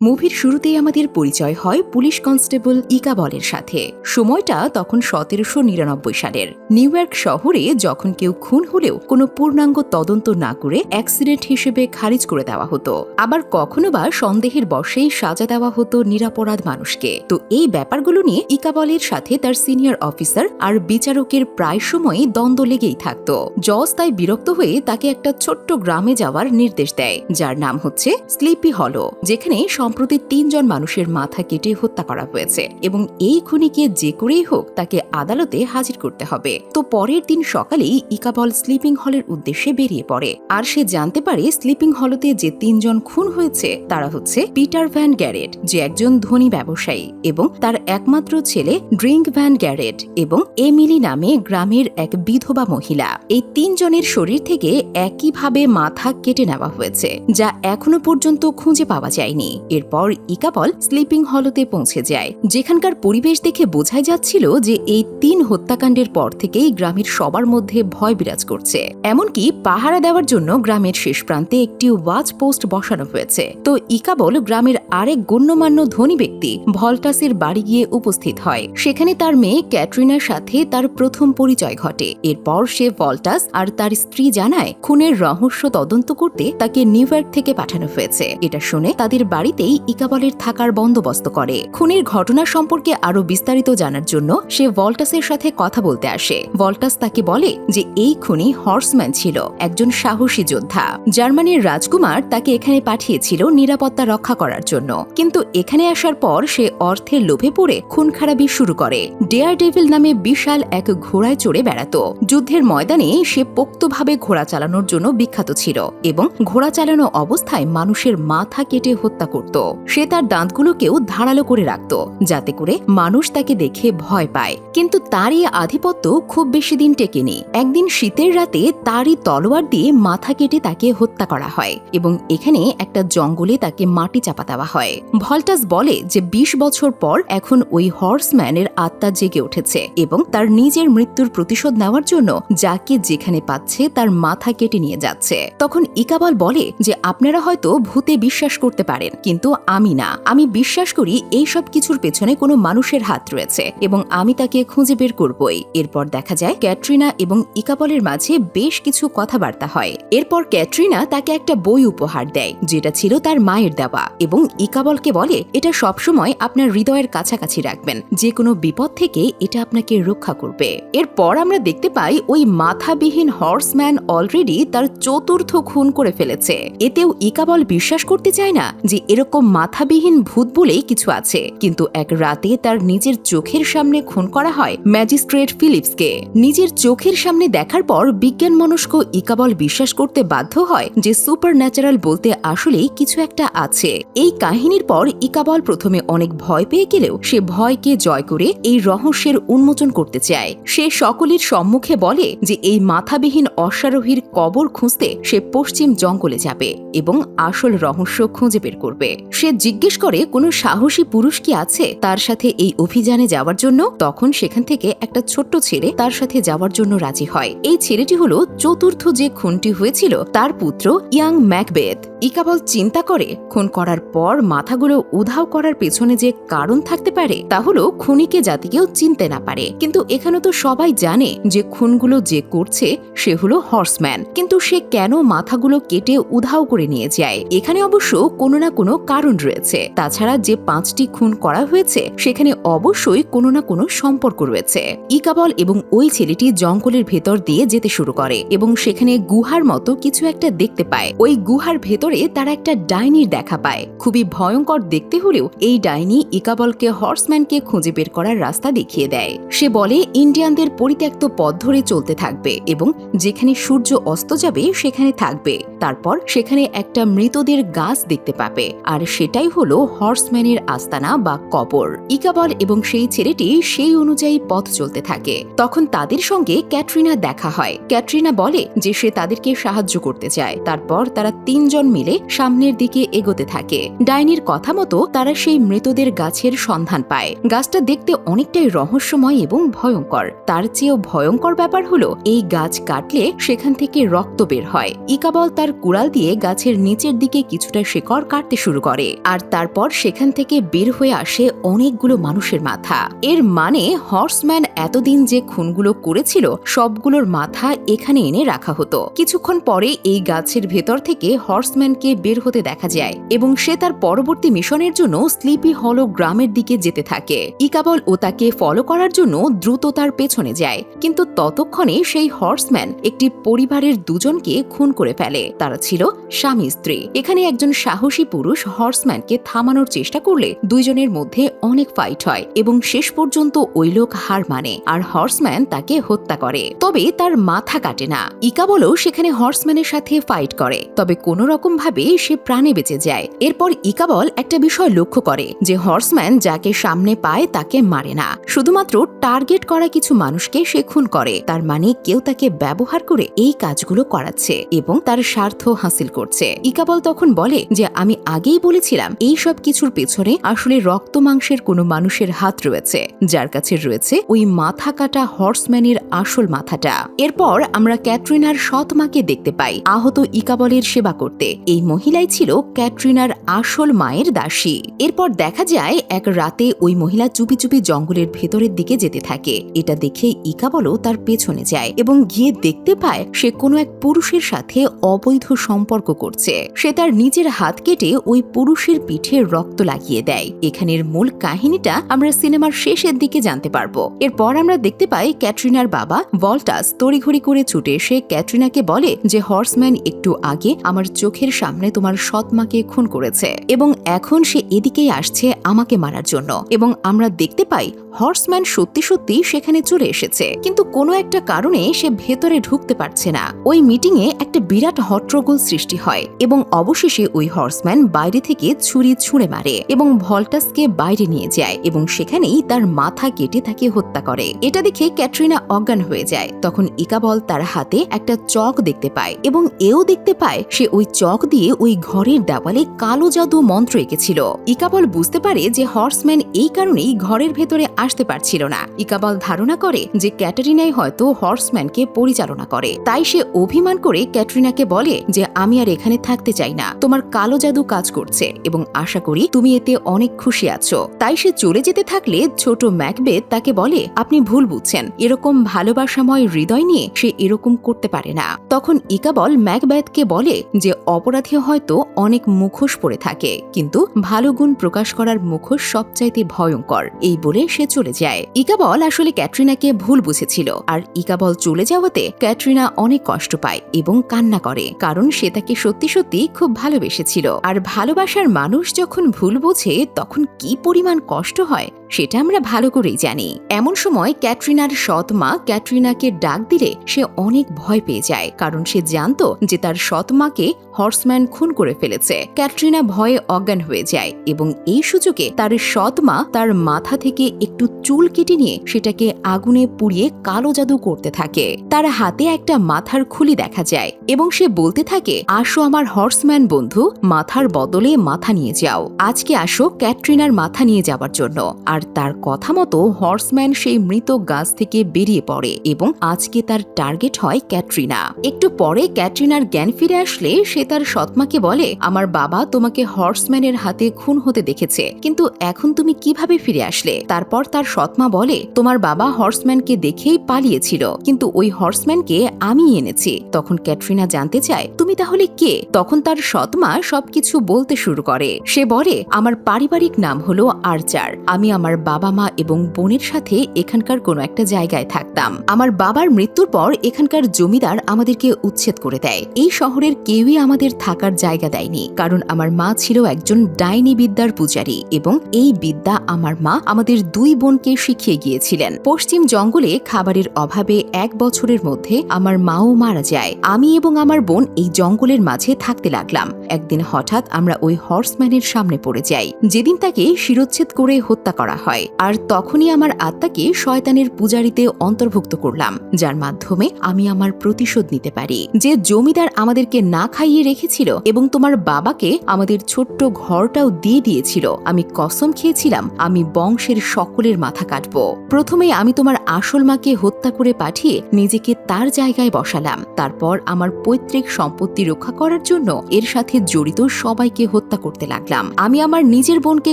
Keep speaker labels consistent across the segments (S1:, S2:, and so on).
S1: মুভির শুরুতেই আমাদের পরিচয় হয় পুলিশ কনস্টেবল ইকাবলের সাথে। সময়টা তখন ১৭৯৯ সালের নিউ ইয়র্ক শহরে, যখন কেউ খুন হলেও কোনো পূর্ণাঙ্গ তদন্ত না করে অ্যাক্সিডেন্ট হিসেবে খারিজ করে দেওয়া হতো, আবার কখনো বা সন্দেহের বশেই সাজা দেওয়া হতো নিরপরাধ মানুষকে। তো এই ব্যাপারগুলো নিয়ে ইকাবলের সাথে তার সিনিয়র অফিসার আর বিচারকের প্রায় সময়ই দ্বন্দ্ব লেগেই থাকত। জজ তাই বিরক্ত হয়ে তাকে একটা ছোট্ট গ্রামে যাওয়ার নির্দেশ দেয়, যার নাম হচ্ছে স্লিপি হলো, যেখানে সম্প্রতি ৩ জন মানুষের মাথা কেটে হত্যা করা হয়েছে এবং এই খুনিকে যে করেই হোক তাকে আদালতে হাজির করতে হবে। তো পরের দিন সকালেই ইকাবল স্লিপিং হলের উদ্দেশ্যে বেরিয়ে পড়ে, আর সে জানতে পারে স্লিপিং হলতে যে ৩ জন খুন হয়েছে তারা হচ্ছে পিটার ভ্যান গ্যারেট, যে একজন ধনী ব্যবসায়ী, এবং তার একমাত্র ছেলে ড্রিঙ্ক ভ্যান গ্যারেট এবং এমিলি নামে গ্রামের এক বিধবা মহিলা। এই ৩ জনের শরীর থেকে একইভাবে মাথা কেটে নেওয়া হয়েছে, যা এখনো পর্যন্ত খুঁজে পাওয়া যায়নি। এরপর ইকাবল স্লিপিং হলতে পৌঁছে যায়, যেখানকার পরিবেশ দেখে বোঝাই যাচ্ছিল যে এই ৩ হত্যাকাণ্ডের পর থেকেই গ্রামের সবার মধ্যে ভয় বিরাজ করছে। এমনকি পাহারা দেওয়ার জন্য গ্রামের শেষ প্রান্তে একটি ওয়াচ পোস্ট বসানো হয়েছে। তো ইকাবল গ্রামের আরেক গণ্যমান্য ধনী ব্যক্তি ভল্টাসের বাড়ি গিয়ে উপস্থিত হয়। সেখানে তার মেয়ে ক্যাটরিনার সাথে তার প্রথম পরিচয় ঘটে। এরপর সে ভল্টাস আর তার স্ত্রী জানায় খুনের রহস্য তদন্ত করতে তাকে নিউ ইয়র্ক থেকে পাঠানো হয়েছে। এটা শুনে তাদের বাড়িতেই ইকাবলের থাকার বন্দোবস্ত করে। খুনের ঘটনা সম্পর্কে আরো বিস্তারিত জানার জন্য সে ভল্টাসের সাথে কথা বলতে আসে। ভল্টাস তাকে বলে যে এই খুনি হর্সম্যান ছিল, একজন সাহসী যোদ্ধা। জার্মানির রাজকুমার তাকে এখানে পাঠিয়েছিল নিরাপত্তা রক্ষা করার জন্য, কিন্তু এখানে আসার পর সে অর্থের লোভে পড়ে খুন খারাপি শুরু করে। ডেয়ার ডেভিল নামে বিশাল এক ঘোড়ায় চড়ে বেড়াতো। যুদ্ধের ময়দানে সে পোক্তভাবে ঘোড়া চালানোর জন্য বিখ্যাত ছিল এবং ঘোড়া চালানো অবস্থায় মানুষের মাথা কেটে হত্যা করত। সে তার দাঁতগুলোকেও ধারালো করে রাখত, যাতে করে মানুষ তাকে দেখে ভয় পায়। কিন্তু তার এই আধিপত্য খুব বেশি দিন টেকেনি। একদিন শীতের রাতে তারই তলোয়ার দিয়ে মাথা কেটে তাকে হত্যা করা হয় এবং এখানে একটা জঙ্গলে তাকে মাটি চাপা দেওয়া হয়। ভল্টাস বলে যে ২০ বছর পর এখন ওই হর্সম্যানের আত্মা জেগে উঠেছে এবং তার নিজের মৃত্যুর প্রতিশোধ নেওয়ার জন্য যাকে যেখানে পাচ্ছে তার মাথা কেটে নিয়ে যাচ্ছে। তখন ইকাবল বলে যে আপনারা হয়তো ভূতে বিশ্বাস করতে পারেন, কিন্তু আমি না। আমি বিশ্বাস করি এই সব কিছুর পেছনে কোনো মানুষের হাত রয়েছে এবং আমি তাকে খুঁজে বের করবই। এরপর দেখা যায় ক্যাটরিনা এবং ইকাবলের মাঝে বেশ কিছু কথাবার্তা হয়। এরপর ক্যাটরিনা তাকে একটা বই উপহার দেয়, যেটা ছিল তার মায়ের দেওয়া, এবং ইকাবলকে বলে এটা সবসময় আপনার হৃদয়ের কাছাকাছি রাখবেন, যে কোনো বিপদ থেকে এটা আপনাকে রক্ষা করবে। এরপর আমরা দেখতে পাই ওই মাথাবিহীন হর্সম্যান অলরেডি তার ৪র্থ খুন করে ফেলেছে। এতেও ইকাবল বিশ্বাস করতে চায় না যে এরকম মাথাবিহীন ভূত বলেই কিছু আছে। কিন্তু এক রাতে তার নিজের চোখের সামনে খুন করা হয় ম্যাজিস্ট্রেট ফিলিপসকে। নিজের চোখের সামনে দেখার পর বিজ্ঞানমনস্ক ইকাবল বিশ্বাস করতে বাধ্য হয় যে সুপার ন্যাচারাল বলতে আসলেই কিছু একটা আছে। এই কাহিনীর পর ইকাবল প্রথমে অনেক ভয় পেয়ে গেলেও সে ভয়কে জয় করে এই রহস্যের উন্মোচন করতে চায়। সে সকলের সম্মুখে বলে যে এই মাথাবিহীন অশ্বারোহীর কবর খুঁজতে সে পশ্চিম জঙ্গলে যাবে এবং আসল রহস্য খুঁজে বের করবে। সে জিজ্ঞেস করে কোনো সাহসী পুরুষ কি আছে তার সাথে এই অভিযানে যাওয়ার জন্য। তখন সেখান থেকে একটা ছোট্ট ছেলে তার সাথে যাওয়ার জন্য রাজি হয়। এই ছেলেটি হলো ৪র্থ যে খুনটি হয়েছিল তার পুত্র ইয়াং ম্যাকবেথ। ইকাবল চিন্তা করে খুন করার পর মাথাগুলো উধাও করার পেছনে যে কারণ থাকতে পারে তা হলো খুনিকে যাতে কেউ চিনতে না পারে। কিন্তু এখানে তো সবাই জানে যে খুনগুলো যে করছে সে হলো হর্সম্যান, কিন্তু সে কেন মাথাগুলো কেটে উধাও করে নিয়ে যায়? এখানে অবশ্য কোনো না কোনো কারণ রয়েছে। তাছাড়া যে ৫টি খুন করা হয়েছে সেখানে অবশ্যই কোনো না কোনো সম্পর্ক রয়েছে। ইকাবল এবং ওই ছেলেটি জঙ্গলের ভেতর দিয়ে যেতে শুরু করে এবং সেখানে গুহার মতো কিছু একটা দেখতে পায়। ওই গুহার ভেতরে তারা একটা ডাইনির দেখা পায়। খুবই ভয়ঙ্কর দেখতে হলেও এই ডাইনি ইকাবলকে হর্সম্যানকে খুঁজে বের করার রাস্তা দেখিয়ে দেয়। সে বলে ইন্ডিয়ানদের পরিত্যক্ত পথ ধরে চলতে থাকবে এবং যেখানে সূর্য অস্ত যাবে সেখানে থাকবে। তারপর সেখানে একটা মৃতদের গাছ দেখতে পাবে, আর সেটাই হলো হর্সম্যানের আস্তানা বা কবর। ইকাবল এবং সেই ছেলেটি সেই অনুযায়ী পথ চলতে থাকে। তখন তাদের সঙ্গে ক্যাটরিনা দেখা হয়। ক্যাটরিনা বলে যে সে তাদেরকে সাহায্য করতে চায়। তারপর তারা ৩ জন মিলে সামনের দিকে এগোতে থাকে। ডাইনির কথা মতো তারা সেই মৃতদের গাছের সন্ধান পায়। গাছটা দেখতে অনেকটাই রহস্যময় এবং ভয়ঙ্কর। তার চেয়েও ভয়ঙ্কর ব্যাপার হলো এই গাছ কাটলে সেখান থেকে রক্ত বের হয়। ইকাবল তার কুড়াল দিয়ে গাছের নিচের দিকে কিছুটা শেকড় কাটতে শুরু করে, আর তারপর সেখান থেকে বের হয়ে আসে অনেকগুলো মানুষের মাথা। এর মানে হর্সম্যান এতদিন যে খুনগুলো করেছিল সবগুলোর মাথা এখানে এনে রাখা হতো। কিছুক্ষণ পরে এই গাছের ভেতর থেকে হর্সম্যানকে বের হতে দেখা যায় এবং সে তার পরবর্তী মিশনের জন্য স্লিপি হলো গ্রামের দিকে যেতে থাকে। ইকাবল ও তাকে ফলো করার জন্য দ্রুত তার পেছনে যায়, কিন্তু ততক্ষণে সেই হর্সম্যান একটি পরিবারের দুজনকে খুন করে ফেলে। তারা ছিল স্বামী স্ত্রী। এখানে একজন সাহসী পুরুষ হর্সম্যানকে থামানোর চেষ্টা করলে দুইজনের মধ্যে অনেক ফাইট হয় এবং শেষ পর্যন্ত ওই লোক হার মানে আর হর্সম্যান তাকে হত্যা করে, তবে তার মাথা কাটে না। ইকাবলও সেখানে হর্সম্যানের সাথে ফাইট করে, তবে কোনো রকম ভাবে সে প্রাণে বেঁচে যায়। এরপর ইকাবল একটা বিষয় লক্ষ্য করে যে হর্সম্যান যাকে সামনে পায় তাকে মারে না, শুধুমাত্র টার্গেট করা কিছু মানুষকে সে খুন করে। তার মানে কেউ তাকে ব্যবহার করে এই কাজগুলো করাচ্ছে এবং তার স্বার্থ হাসিল করছে। ইকাবল তখন বলে যে আমি আগেই বলেছিলাম এই সব কিছুর পেছনে আসলে রক্ত মাংসের কোনো মানুষের হাত রয়েছে, যার কাছে রয়েছে ওই মাথা কাটা হর্সম্যানের আসল মাথাটা। এরপর আমরা ক্যাটরিনার সৎ মাকে দেখতে পাই আহত ইকাবলের সেবা করতে। এই মহিলাই ছিল ক্যাটরিনার আসল মায়ের দাসী। এরপর দেখা যায় এক রাতে ওই মহিলা চুপি চুপি জঙ্গলের ভেতরের দিকে যেতে থাকে। এটা দেখে ইকাবলও তার পেছনে যায় এবং গিয়ে দেখতে পায় সে কোনো এক পুরুষের সাথে অবৈধ সম্পর্ক করছে। সে তার নিজের হাত কেটে ওই পুরুষের পিঠে রক্ত লাগিয়ে দেয়। এখানের মূল কাহিনীটা আমরা সিনেমার শেষের দিকে জানতে পারবো। এরপর আমরা দেখতে পাই ক্যাটরিনার বাবা ভল্টাস তড়িঘড়ি করে ছুটে এসে ক্যাটরিনাকে বলে যে হর্সম্যান একটু আগে আমার চোখের সামনে তোমার সৎ মাকে খুন করেছে এবং এখন সে এদিকেই আসছে আমাকে মারার জন্য। এবং আমরা দেখতে পাই হর্সম্যান সত্যি সত্যি সেখানে চলে এসেছে, কিন্তু কোনো একটা কারণে সে ভেতরে ঢুকতে পারছে না। ওই মিটিংয়ে একটা বিরাট হট্টগোল সৃষ্টি হয় এবং অবশেষে ওই হর্সম্যান বাইরে থেকে ছুরি ছুঁড়ে মারে এবং ভল্টাসকে বাইরে নিয়ে যায় এবং সেখানেই তার মাথা কেটে তাকে হত্যা করে। এটা দেখে ক্যাটরিনা অজ্ঞান হয়ে যায়। তখন ইকাবল তার হাতে একটা চক দেখতে পায় এবং এও দেখতে পায় সে ওই চক দিয়ে ওই ঘরের দেওয়ালে কালো জাদু মন্ত্র এঁকেছিল। ইকাবল বুঝতে পারে যে হর্সম্যান এই কারণেই ঘরের ভেতরে আসতে পারছিল না। ইকাবল ধারণা করে যে ক্যাটরিনাই হয়তো হর্সম্যানকে পরিচালনা করে, তাই সে অভিমান করে ক্যাটরিনাকে বলে যে আমি আর এখানে থাকতে চাই না, তোমার কালো জাদু কাজ করছে এবং আশা করি তুমি এতে অনেক খুশি আছো। তাই সে চলে যেতে থাকলে ছোট ম্যাকবেথ তাকে বলে আপনি ভুল বুঝছেন, এরকম ভালোবাসাময় হৃদয় নিয়ে সে এরকম করতে পারে না। তখন ইকাবল ম্যাকবেথকে বলে যে অপরাধী হয়তো অনেক মুখোশ পরে থাকে, কিন্তু ভালো গুণ প্রকাশ করার মুখোশ সবচাইতে ভয়ঙ্কর। এই বলে সে চলে যায়। ইকাবল আসলে ক্যাটরিনাকে ভুল বুঝেছিল, আর ইকাবল চলে যাওয়াতে ক্যাটরিনা অনেক কষ্ট পায় এবং কান্না করে, কারণ সে তাকে সত্যি সত্যি খুব ভালোবেসেছিল। আর ভালোবাসার মানুষ যখন ভুল বোঝে তখন কি পরিমাণ কষ্ট হয় সেটা আমরা ভালো করেই জানি। এমন সময় ক্যাটরিনার সৎ মা ক্যাটরিনাকে ডাক দিলে সে অনেক ভয় পেয়ে যায়, কারণ সে জানতো যে তার সৎ মাকে হর্সম্যান খুন করে ফেলেছে। ক্যাটরিনা ভয়ে অজ্ঞান হয়ে যায় এবং এই সুযোগে তার সৎ মা তার মাথা থেকে একটু চুল কেটে নিয়ে সেটাকে আগুনে পুড়িয়ে কালো জাদু করতে থাকে। তার হাতে একটা মাথার খুলি দেখা যায় এবং সে বলতে থাকে আসো আমার হর্সম্যান বন্ধু, মাথার বদলে মাথা নিয়ে যাও। আজকে আসো ক্যাটরিনার মাথা নিয়ে যাবার জন্য। আর তার কথা মতো হর্সম্যান সেই মৃত গাছ থেকে বেরিয়ে পড়ে এবং আজকে তার টার্গেট হয় ক্যাটরিনা। একটু পরে ক্যাটরিনার জ্ঞান ফিরে আসলে সে তার সৎমাকে বলে আমার বাবা তোমাকে হর্সম্যানের হাতে খুন হতে দেখেছে, কিন্তু এখন তুমি কিভাবে ফিরে আসলে? তারপর তার সৎমা বলে তোমার বাবা হর্সম্যানকে দেখেই পালিয়েছিল, কিন্তু ওই হর্সম্যানকে আমি এনেছি। তখন ক্যাটরিনা জানতে চায় তুমি তাহলে কে? তখন তার সৎমা সবকিছু বলতে শুরু করে। সে বলে আমার পারিবারিক নাম হলো আর্চার, আমি আমার বাবা মা এবং বোনের সাথে এখানকার কোনো একটা জায়গায় থাকতাম। আমার বাবার মৃত্যুর পর এখানকার জমিদার আমাদেরকে উচ্ছেদ করে দেয়। এই শহরের কেউই আমাদের থাকার জায়গা দেয়নি, কারণ আমার মা ছিল একজন ডাইনি বিদ্যার পূজারী এবং এই বিদ্যা আমার মা আমাদের দুই বোনকে শিখিয়ে গিয়েছিলেন। পশ্চিম জঙ্গলে খাবারের অভাবে 1 বছরের মধ্যে আমার মাও মারা যায়। আমি এবং আমার বোন এই জঙ্গলের মাঝে থাকতে লাগলাম। একদিন হঠাৎ আমরা ওই হর্সম্যানের সামনে পড়ে যাই, যেদিন তাকে শিরোচ্ছেদ করে হত্যা করা করা হয়। আর তখনই আমার আত্মাকে শয়তানের পূজারিতে অন্তর্ভুক্ত করলাম, যার মাধ্যমে আমি আমার প্রতিশোধ নিতে পারি। যে জমিদার আমাদেরকে না খাইয়ে রেখেছিল এবং তোমার বাবাকে আমাদের ছোট্ট ঘরটাও দিয়ে দিয়েছিল, আমি কসম খেয়েছিলাম আমি বংশের সকলের মাথা কাটব। প্রথমে আমি তোমার আসল মাকে হত্যা করে পাঠিয়ে নিজেকে তার জায়গায় বসালাম। তারপর আমার পৈতৃক সম্পত্তি রক্ষা করার জন্য এর সাথে জড়িত সবাইকে হত্যা করতে লাগলাম। আমি আমার নিজের বোনকে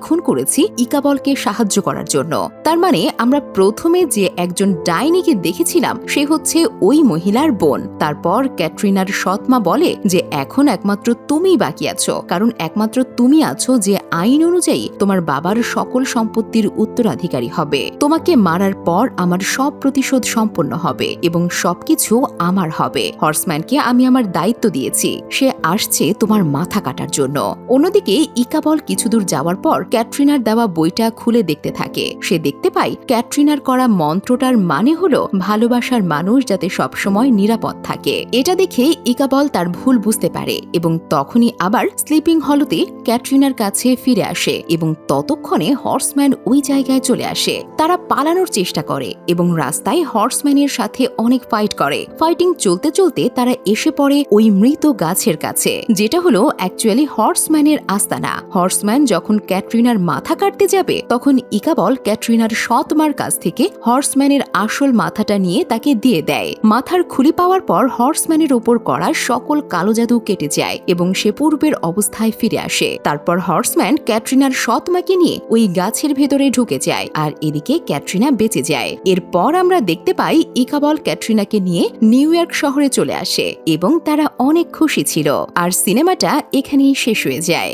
S1: খুন করেছি ইকাবলকে সাহায্য করার জন্য। তার মানে আমরা প্রথমে যে একজন ডাইনিকে দেখেছিলাম সে হচ্ছে ওই মহিলার বোন। তারপর ক্যাটরিনার সৎমা বলে যে এখন একমাত্র তুমিই বাকি আছো, কারণ একমাত্র তুমি আছো যে আইন অনুযায়ী তোমার বাবার সকল সম্পত্তির উত্তরাধিকারী হবে। তোমাকে মারার পর আমার সব প্রতিশোধ সম্পন্ন হবে এবং সবকিছু আমার হবে। হর্সম্যানকে আমি আমার দায়িত্ব দিয়েছি, সে আসছে তোমার মাথা কাটার জন্য। অন্যদিকে ইকাবল কিছুদূর যাওয়ার পর ক্যাটরিনার দেওয়া বইটা খুলে দেখতে থাকে। সে দেখতে পায় ক্যাটরিনার করা মন্ত্রটার মানে হলো ভালোবাসার মানুষ যাতে সবসময় নিরাপদ থাকে। এটা দেখে ইকাবল তার ভুল বুঝতে পারে এবং তখনই আবার স্লিপিং হলতে ক্যাটরিনার কাছে ফিরে আসে এবং ততক্ষণে হর্সম্যান ওই জায়গায় চলে আসে। তারা পালানোর চেষ্টা করে এবং রাস্তায় হর্সম্যানের সাথে অনেক ফাইট করে। ফাইটিং চলতে চলতে তারা এসে পড়ে ওই মৃত গাছের কাছে, যেটা হলো অ্যাকচুয়ালি হর্সম্যানের আস্তানা। হর্সম্যান যখন ক্যাটরিনার মাথা কাটতে যাবে তখন ইকাবল ক্যাটরিনার সৎ মার কাছ থেকে হর্সম্যানের আসল মাথাটা নিয়ে তাকে দিয়ে দেয়। মাথার খুলি পাওয়ার পর হর্সম্যানের ওপর করা সকল কালো জাদু কেটে যায় এবং সে পূর্বের অবস্থায় ফিরে আসে। তারপর হর্সম্যান ক্যাটরিনার সৎ মাকে নিয়ে ওই গাছের ভেতরে ঢুকে যায় আর এদিকে ক্যাটরিনা বেঁচে যায়। এরপর আমরা দেখতে পাই ইকাবল ক্যাটরিনাকে নিয়ে নিউ ইয়র্ক শহরে চলে আসে এবং তারা অনেক খুশি ছিল। আর সিনেমাটা এখানেই শেষ হয়ে যায়।